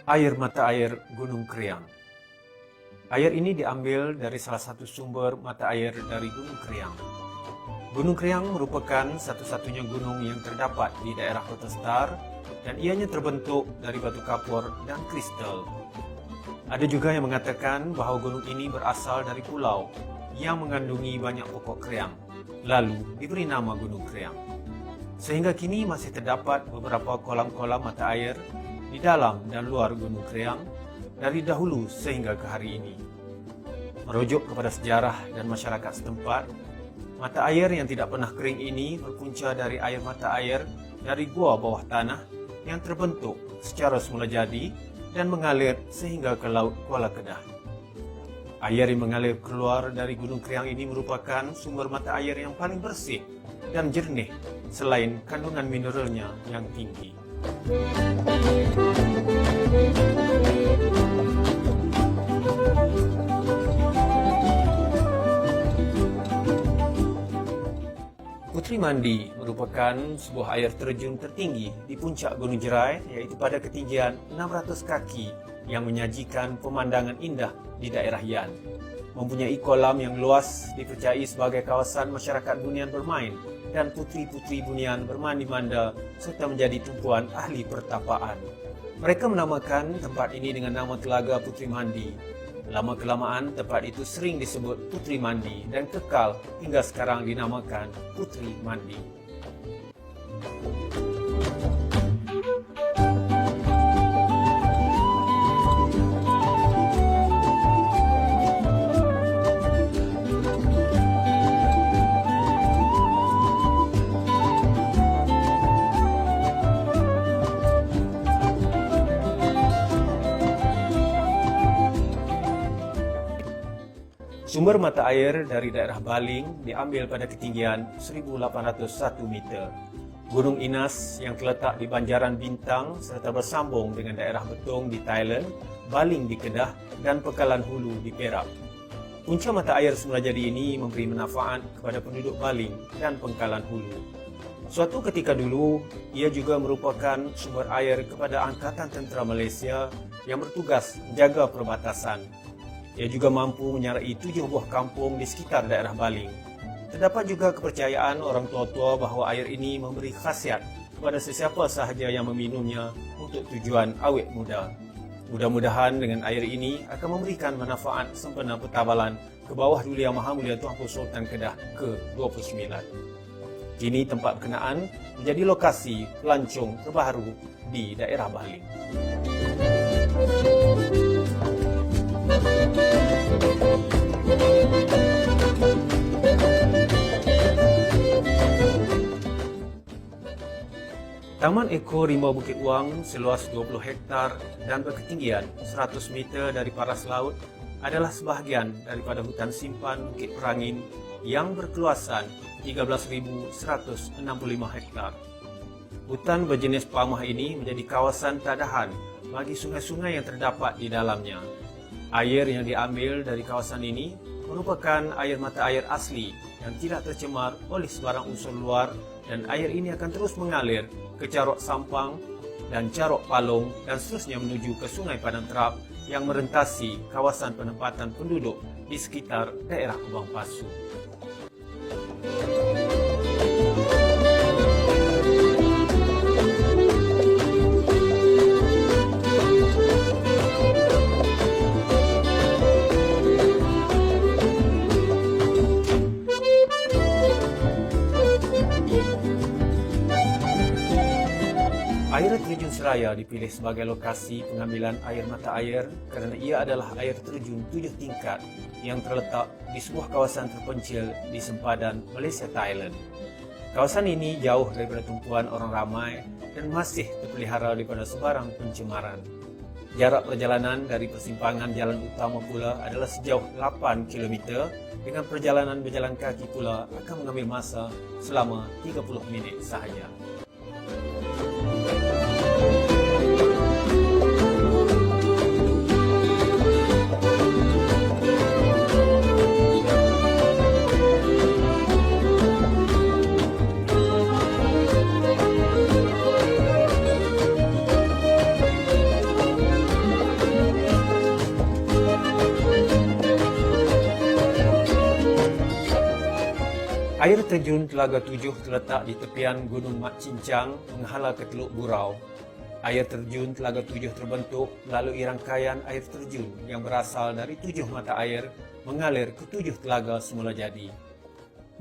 Air mata air Gunung Kriang. Air ini diambil dari salah satu sumber mata air dari Gunung Kriang. Gunung Kriang merupakan satu-satunya gunung yang terdapat di daerah Kota Star dan ianya terbentuk dari batu kapur dan kristal. Ada juga yang mengatakan bahawa gunung ini berasal dari pulau yang mengandungi banyak pokok kriang, lalu diberi nama Gunung Kriang. Sehingga kini masih terdapat beberapa kolam-kolam mata air di dalam dan luar Gunung Kriang dari dahulu sehingga ke hari ini. Merujuk kepada sejarah dan masyarakat setempat, mata air yang tidak pernah kering ini berpunca dari air mata air dari gua bawah tanah yang terbentuk secara semula jadi dan mengalir sehingga ke Laut Kuala Kedah. Air yang mengalir keluar dari Gunung Kriang ini merupakan sumber mata air yang paling bersih dan jernih selain kandungan mineralnya yang tinggi. Puteri Mandi merupakan sebuah air terjun tertinggi di puncak Gunung Jerai, iaitu pada ketinggian 600 kaki yang menyajikan pemandangan indah di daerah Yan. Mempunyai kolam yang luas, dipercayai sebagai kawasan masyarakat Bunian bermain dan putri-putri Bunian bermandi-manda serta menjadi tumpuan ahli pertapaan. Mereka menamakan tempat ini dengan nama Telaga Puteri Mandi. Lama-kelamaan tempat itu sering disebut Puteri Mandi dan kekal hingga sekarang dinamakan Puteri Mandi. Sumber mata air dari daerah Baling diambil pada ketinggian 1801 meter. Gunung Inas yang terletak di Banjaran Bintang serta bersambung dengan daerah Betong di Thailand, Baling di Kedah dan Pekalan Hulu di Perak. Punca mata air semula jadi ini memberi manfaat kepada penduduk Baling dan Pekalan Hulu. Suatu ketika dulu, ia juga merupakan sumber air kepada Angkatan Tentera Malaysia yang bertugas menjaga perbatasan. Ia juga mampu menyarai 7 buah kampung di sekitar daerah Baling. Terdapat juga kepercayaan orang tua-tua bahawa air ini memberi khasiat kepada sesiapa sahaja yang meminumnya untuk tujuan awet muda. Mudah-mudahan dengan air ini akan memberikan manfaat sempena pertabalan ke bawah Duli Yang Maha Mulia Tuanku Sultan Kedah ke-29. Kini tempat berkenaan menjadi lokasi pelancong terbaru di daerah Baling. Taman Eko Rimau Bukit Wang seluas 20 hektar dan berketinggian 100 meter dari paras laut adalah sebahagian daripada hutan simpan Bukit Perangin yang berkeluasan 13.165 hektar. Hutan berjenis palmah ini menjadi kawasan tadahan bagi sungai-sungai yang terdapat di dalamnya. Air yang diambil dari kawasan ini merupakan air mata air asli yang tidak tercemar oleh sebarang unsur luar dan air ini akan terus mengalir ke Carok Sampang dan Carok Palong dan seterusnya menuju ke Sungai Padang Terap yang merentasi kawasan penempatan penduduk di sekitar daerah Kubang Pasu. Air terjun Seraya dipilih sebagai lokasi pengambilan air mata air kerana ia adalah air terjun 7 tingkat yang terletak di sebuah kawasan terpencil di sempadan Malaysia-Thailand. Kawasan ini jauh daripada tumpuan orang ramai dan masih terpelihara daripada sebarang pencemaran. Jarak perjalanan dari persimpangan jalan utama pula adalah sejauh 8 km dengan perjalanan berjalan kaki pula akan mengambil masa selama 30 minit sahaja. Air terjun Telaga Tujuh terletak di tepian Gunung Mat Cincang menghala ke Teluk Burau. Air terjun Telaga Tujuh terbentuk melalui rangkaian air terjun yang berasal dari 7 mata air mengalir ke 7 telaga semula jadi.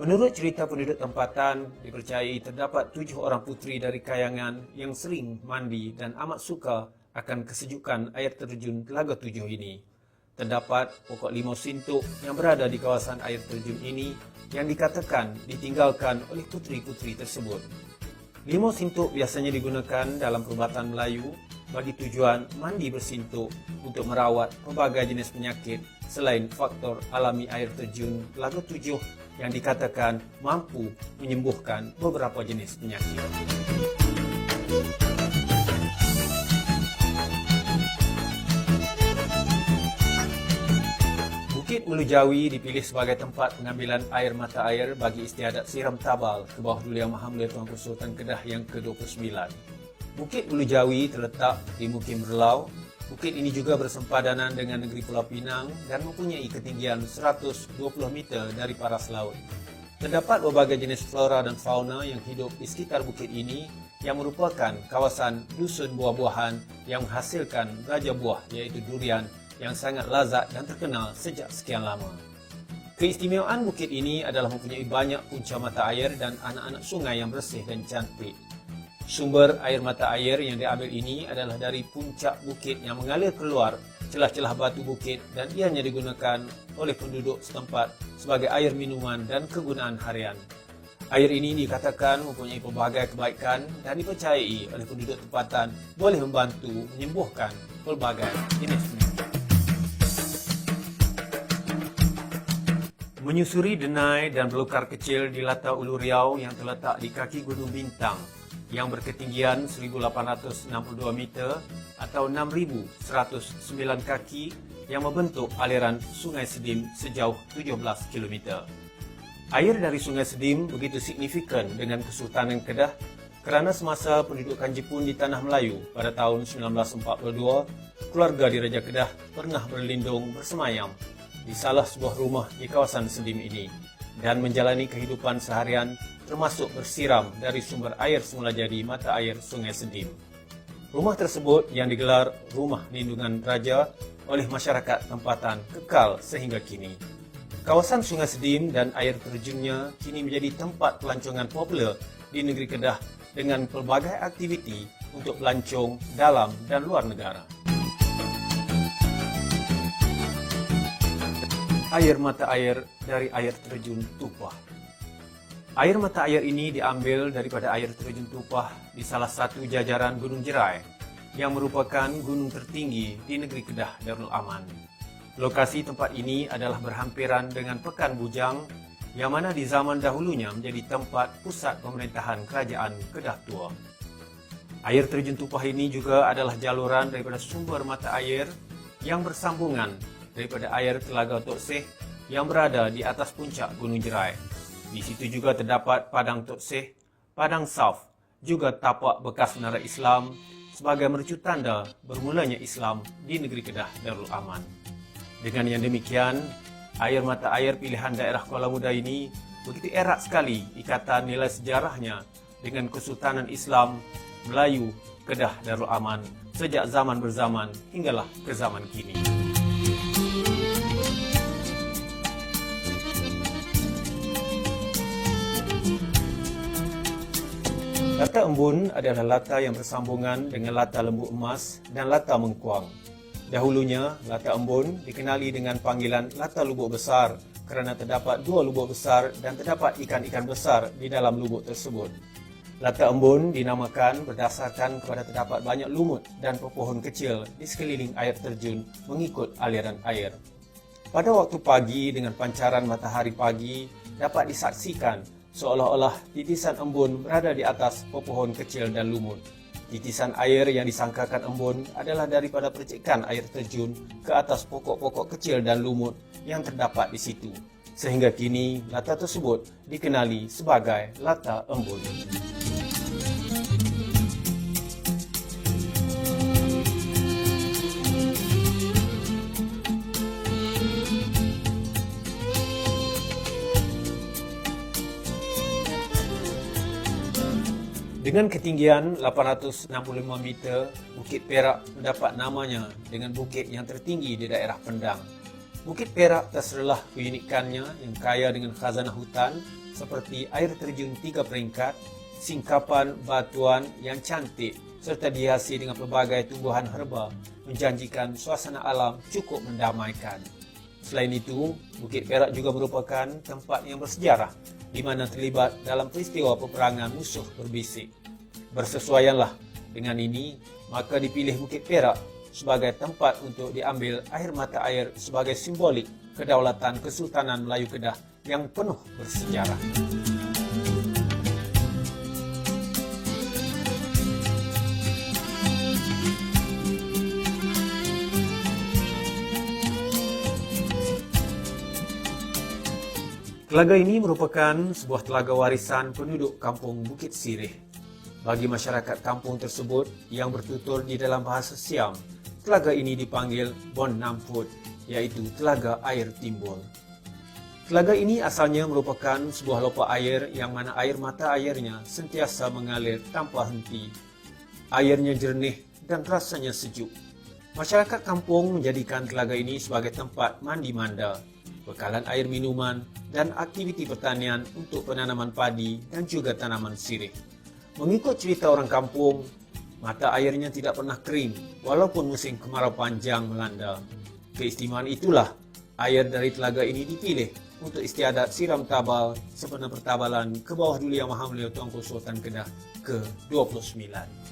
Menurut cerita penduduk tempatan, dipercayai terdapat 7 orang puteri dari Kayangan yang sering mandi dan amat suka akan kesejukan air terjun Telaga Tujuh ini. Terdapat pokok limau sintuk yang berada di kawasan air terjun ini yang dikatakan ditinggalkan oleh puteri-puteri tersebut. Limau sintuk biasanya digunakan dalam perubatan Melayu bagi tujuan mandi bersintuk untuk merawat pelbagai jenis penyakit selain faktor alami air terjun Telaga Tujuh yang dikatakan mampu menyembuhkan beberapa jenis penyakit. Bukit Melujawi dipilih sebagai tempat pengambilan air mata air bagi istiadat siram tabal ke bawah Duli Yang Maha Mulia Tuanku Sultan Kedah yang ke-29. Bukit Melujawi terletak di Mukim Berlau. Bukit ini juga bersempadanan dengan negeri Pulau Pinang dan mempunyai ketinggian 120 meter dari paras laut. Terdapat berbagai jenis flora dan fauna yang hidup di sekitar bukit ini yang merupakan kawasan dusun buah-buahan yang menghasilkan raja buah iaitu durian yang sangat lazat dan terkenal sejak sekian lama. Keistimewaan bukit ini adalah mempunyai banyak punca mata air dan anak-anak sungai yang bersih dan cantik. Sumber air mata air yang diambil ini adalah dari puncak bukit yang mengalir keluar celah-celah batu bukit dan ianya digunakan oleh penduduk setempat sebagai air minuman dan kegunaan harian. Air ini dikatakan mempunyai pelbagai kebaikan dan dipercayai oleh penduduk tempatan boleh membantu menyembuhkan pelbagai jenis penyakit. Menyusuri denai dan belukar kecil di Latar Ulu Riau yang terletak di kaki Gunung Bintang yang berketinggian 1,862 meter atau 6,109 kaki yang membentuk aliran Sungai Sedim sejauh 17 km. Air dari Sungai Sedim begitu signifikan dengan Kesultanan Kedah kerana semasa pendudukan Jepun di Tanah Melayu pada tahun 1942, keluarga Diraja Kedah pernah berlindung bersemayam di salah sebuah rumah di kawasan Sedim ini dan menjalani kehidupan seharian termasuk bersiram dari sumber air semula jadi mata air Sungai Sedim. Rumah tersebut yang digelar Rumah Lindungan Raja oleh masyarakat tempatan kekal sehingga kini. Kawasan Sungai Sedim dan air terjunnya kini menjadi tempat pelancongan popular di negeri Kedah dengan pelbagai aktiviti untuk pelancong dalam dan luar negara. Air mata air dari air terjun Tupah. Air mata air ini diambil daripada air terjun Tupah di salah satu jajaran Gunung Jerai yang merupakan gunung tertinggi di negeri Kedah Darul Aman. Lokasi tempat ini adalah berhampiran dengan Pekan Bujang yang mana di zaman dahulunya menjadi tempat pusat pemerintahan Kerajaan Kedah Tua. Air terjun Tupah ini juga adalah jaluran daripada sumber mata air yang bersambungan daripada air Telaga Tok Seh yang berada di atas puncak Gunung Jerai. Di situ juga terdapat Padang Tok Seh, Padang Sauf, juga tapak bekas menara Islam sebagai mercu tanda bermulanya Islam di negeri Kedah Darul Aman. Dengan yang demikian, air mata air pilihan daerah Kuala Muda ini begitu erat sekali ikatan nilai sejarahnya dengan Kesultanan Islam Melayu Kedah Darul Aman sejak zaman berzaman hinggalah ke zaman kini. Lata Embun adalah lata yang bersambungan dengan lata Lembu Emas dan lata Mengkuang. Dahulunya, lata Embun dikenali dengan panggilan lata lubuk besar kerana terdapat 2 lubuk besar dan terdapat ikan-ikan besar di dalam lubuk tersebut. Lata Embun dinamakan berdasarkan kepada terdapat banyak lumut dan pepohon kecil di sekeliling air terjun mengikut aliran air. Pada waktu pagi dengan pancaran matahari pagi dapat disaksikan seolah-olah titisan embun berada di atas pepohon kecil dan lumut. Titisan air yang disangkakan embun adalah daripada percikan air terjun ke atas pokok-pokok kecil dan lumut yang terdapat di situ. Sehingga kini, lata tersebut dikenali sebagai Lata Embun. Dengan ketinggian 865 meter, Bukit Perak mendapat namanya dengan bukit yang tertinggi di daerah Pendang. Bukit Perak terserelah keunikannya yang kaya dengan khazanah hutan seperti air terjun 3 peringkat, singkapan batuan yang cantik serta dihiasi dengan pelbagai tumbuhan herba menjanjikan suasana alam cukup mendamaikan. Selain itu, Bukit Perak juga merupakan tempat yang bersejarah di mana terlibat dalam peristiwa peperangan musuh berbisik. Bersesuaianlah dengan ini, maka dipilih Bukit Perak sebagai tempat untuk diambil air mata air sebagai simbolik kedaulatan Kesultanan Melayu Kedah yang penuh bersejarah. Telaga ini merupakan sebuah telaga warisan penduduk kampung Bukit Sirih. Bagi masyarakat kampung tersebut yang bertutur di dalam bahasa Siam, telaga ini dipanggil Bon Namput, iaitu telaga air timbul. Telaga ini asalnya merupakan sebuah lopak air yang mana air mata airnya sentiasa mengalir tanpa henti. Airnya jernih dan rasanya sejuk. Masyarakat kampung menjadikan telaga ini sebagai tempat mandi manda, bekalan air minuman, dan aktiviti pertanian untuk penanaman padi dan juga tanaman sirih. Mengikut cerita orang kampung, mata airnya tidak pernah kering walaupun musim kemarau panjang melanda. Keistimewaan itulah air dari telaga ini dipilih untuk istiadat siram tabal sempena pertabalan ke bawah Duli Yang Maha Mulia Tuanku Sultan Kedah ke-29.